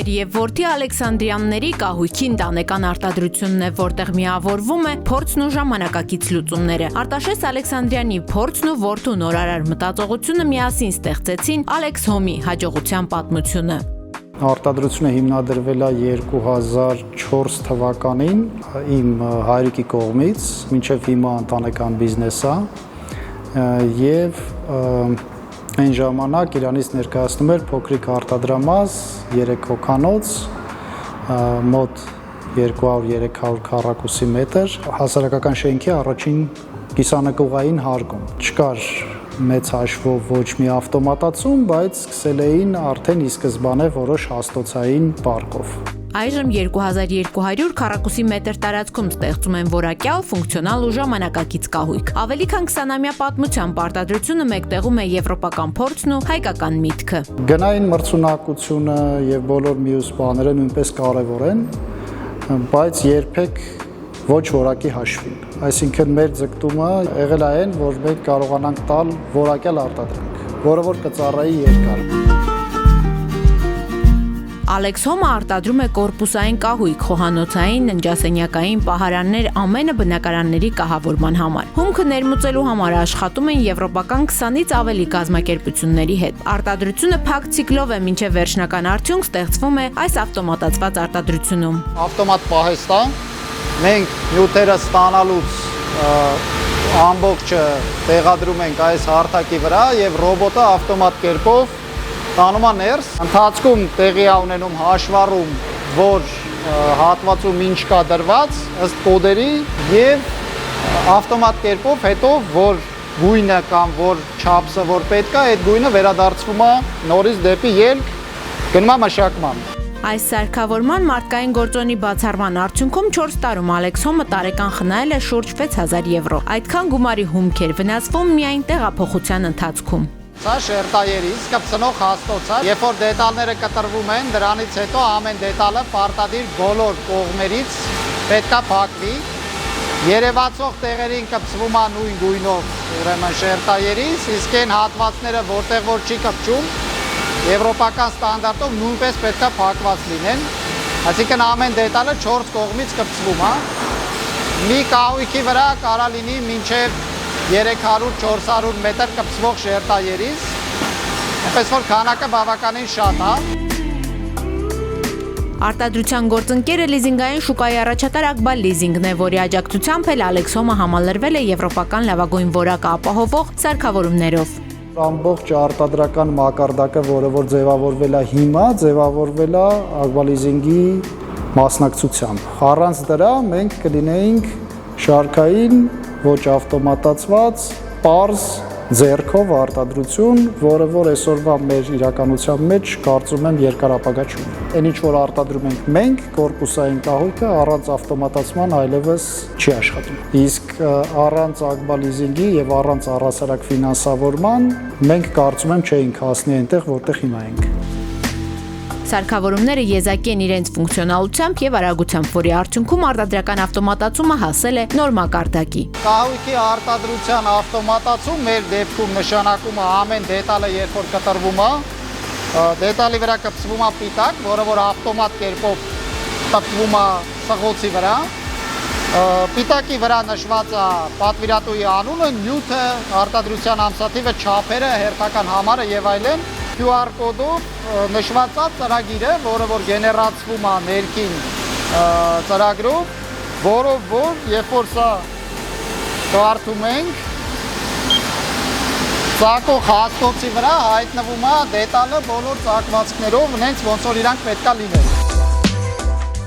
հայր եւ որդի Ալեքսանդրյանների կահույքի ընտանեկան արտադրությունն է, որտեղ միավորվում է փորձն ու ժամանակակից լուծումները։ Արտաշես Ալեքսանդրյանի փորձն ու որդու նորարար մտածողությունը միասին ստեղծեցին Alex Home-ի հաջողության պատմությունը։ Արտադրությունը հիմնադրվել է 2004 թվականին իմ հայրիկի կողմից, մինչև հիմա ընտանեկան բիզնես է եւ այն ժամանակ իրանից ներկայացնում էր փոքրիկ արտադրամաս 3 հոգանոց մոտ 200-300 քառակուսի մետր հասարակական շենքի առաջին կիսանկողային հարկում չկար մեծ հաշվով ոչ մի ավտոմատացում, բայց սկսել էին արդեն ի սկզբանե որոշ հաստոցային պարկով։ Այժմ 2200 քառակուսի մետր տարածքում ստեղծում են որակյալ, ֆունկցիոնալ ու ժամանակակից կահույք։ Ավելի քան 20-ամյա պատմությամբ արտադրությունը մեկտեղում է եվրոպական փորձն ու հայկական միտքը։ Գնային մրցունակությունը եւ բոլոր մյուս բաները նույնպես կարեւոր են, բայց երբեք ոչ որակի հաշվին։ Այսինքն մեր ձգտումը եղել է այն, որ մենք կարողանանք տալ որակյալ արտադրանք, որը որ կծառայի երկար։ Alex Home-ը արտադրում է կորպուսային կահույք, խոհանոցային, ննջասենյակային պահարաններ ամենը բնակարանների կահավորման համար։ Հումքը ներմուծելու համար աշխատում են եվրոպական 20-ից ավելի կազմակերպությունների հետ։ Արտադրությունը փակ ցիկլով է, մինչև վերջնական արդյունք ստեղծվում է այս ավտոմատացված արտադրությունում։ Ավտոմատ պահեստա մենք նյութերը ստանալուց ամբողջը տեղադրում ենք այս հարթակի վրա եւ ռոբոտը ավտոմատ կերպով տանում է ներս, ընթացքում տեղի է ունենում հաշվառում, որ հատվածում ինչ կա դրված ըստ կոդերի եւ ավտոմատ կերպով հետո որ գույնը կամ որ չափսը որ պետք է, այդ գույնը վերադարձվում է նորից դեպի ելք, գնում է մշակման։ Այս սարքավորման մարդկային գործոնի բացառման արդյունքում 4 տարում Alex Home-ը տարեկան խնայել է շուրջ 6000 եվրո։ Այդքան գումարի հումք էր վնասվում միայն տեղափոխության ընթացքում։ Սա շերտայերից կպցնող հաստոց է, երբ որ դետալները կտրվում են, դրանից հետո ամեն դետալը պարտադիր բոլոր կողմերից պետք է փակվի։ Երևացող տեղերին կպցվում է նույն գույնով, ուրեմն շերտայերից, իսկ այն հատվածները, որտեղ որ չի կպչում, եվրոպական ստանդարտով նույնպես պետք է փակված լինեն, այսինքն ամեն դետալը 4 կողմից կպցվում է։ Մի կահույքի վրա կարա լինի մինչև 300-400 մետր կպցվող շերտայերից, այնպես որ քանակը բավականին շատ է։ Արտադրության գործընկերը լիզինգային շուկայի առաջատար Ակբալ լիզինգն է, որի աջակցությամբ էլ Alex Home-ը համալրվել է եվրոպական լավագույն որակը ապահովող սարքավորումներով։ Ամբողջ արտադրական մակարդակը, որը որ ձևավորվել է հիմա, ձևավորվել է Ակբալ լիզինգի մասնակցությամբ։ Առանց դրա մենք կլինեինք շարքային, ոչ ավտոմատացված, պարզ ձեռքով արտադրություն, որը որ այսօրվա մեր իրականության մեջ կարծում եմ երկար ապագա չունի։ Այն ինչ որ արտադրում ենք մենք, կորպուսային կահույքը առանց ավտոմատացման այլևս չի աշխատում։ Իսկ առանց Ակբալ լիզինգի եւ առանց առհասարակ ֆինանսավորման մենք կարծում եմ չէինք հասնի այնտեղ, որտեղ հիմա ենք։ Սարքավորումները եզակի են իրենց ֆունկցիոնալությամբ եւ արագությամբ, որի արդյունքում արտադրական ավտոմատացումը հասել է նոր մակարդակի։ Կահույքի արտադրության ավտոմատացում մեր դեպքում նշանակում է ամեն դետալը երբ որ կտրվում է, դետալի վրա կպցվում է պիտակ, որը որ ավտոմատ կերպով տպվում է սղոցի վրա։ Պիտակի վրա նշված է պատվիրատուի անունը, նյութը, արտադրության ամսաթիվը, չափերը, հերթական համարը եւ այլն։ QR կոդով նշված է ծրագիրը, որը որ գեներացվում է ներքին ծրագրով, որով որ երբ որ սա կարդում ենք, ծակող հաստոցի վրա հայտնվում է դետալը բոլոր ծակվածքներով, հենց ոնց որ իրանք պետք է լինեն։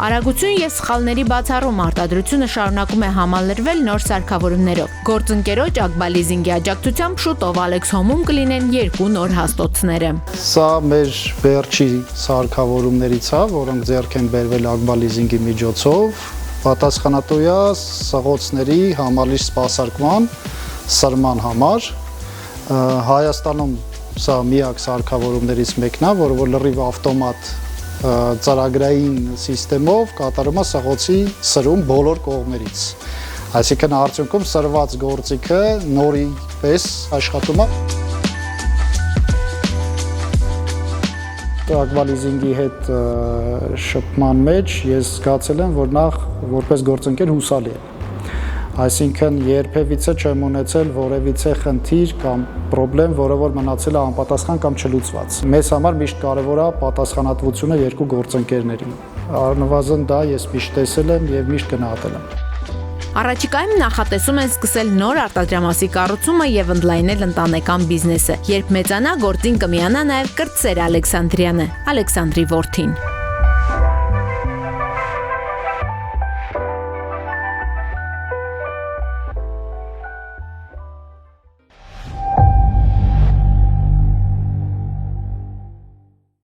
Արագություն եւ սխալների բացառում արտադրությունը շարունակում է համալրվել նոր սարքավորումներով։ Գործընկերոջ Ակբալ լիզինգի աջակցությամբ շուտով Alex Home-ում կլինեն 2 նոր հաստոցները։ Սա մեր վերջի սարքավորումներից է, որոնք ձեռք են բերվել Ակբալ լիզինգի միջոցով, պատասխանատու է սղոցների համալիր սպասարկման սրման համար։ Հայաստանում սա միակ սարքավորումներից մեկն է, որը որ լրիվ ավտոմատ ծրագրային սիստեմով կատարում է սղոցի սրում բոլոր կողմերից։ Այսինքն արդյունքում սրված գործիքը նորի պես աշխատում է։ Ակվալիզինգի հետ շփման մեջ ես զգացել եմ, որ նախ որպես գործընկեր հուսալի է։ Այսինքն երբևիցե չեմ ունեցել որևիցե խնդիր կամ խնդրեմ, որը որ մնացել է անպատասխան կամ չլուծված։ Մեզ համար միշտ կարևոր է պատասխանատվությունը երկու գործընկերներին։ Առնվազն դա ես միշտ տեսել եմ եւ միշտ գնահատել եմ։ Առաջիկայում նախատեսում են սկսել նոր արտադրամասի կառուցումը եւ ընդլայնել ընտանեկան բիզնեսը։ Երբ մեծանա, գործին կմիանա նաեւ Կրտսեր Ալեքսանդրյանը, Ալեքսանդրի որդին։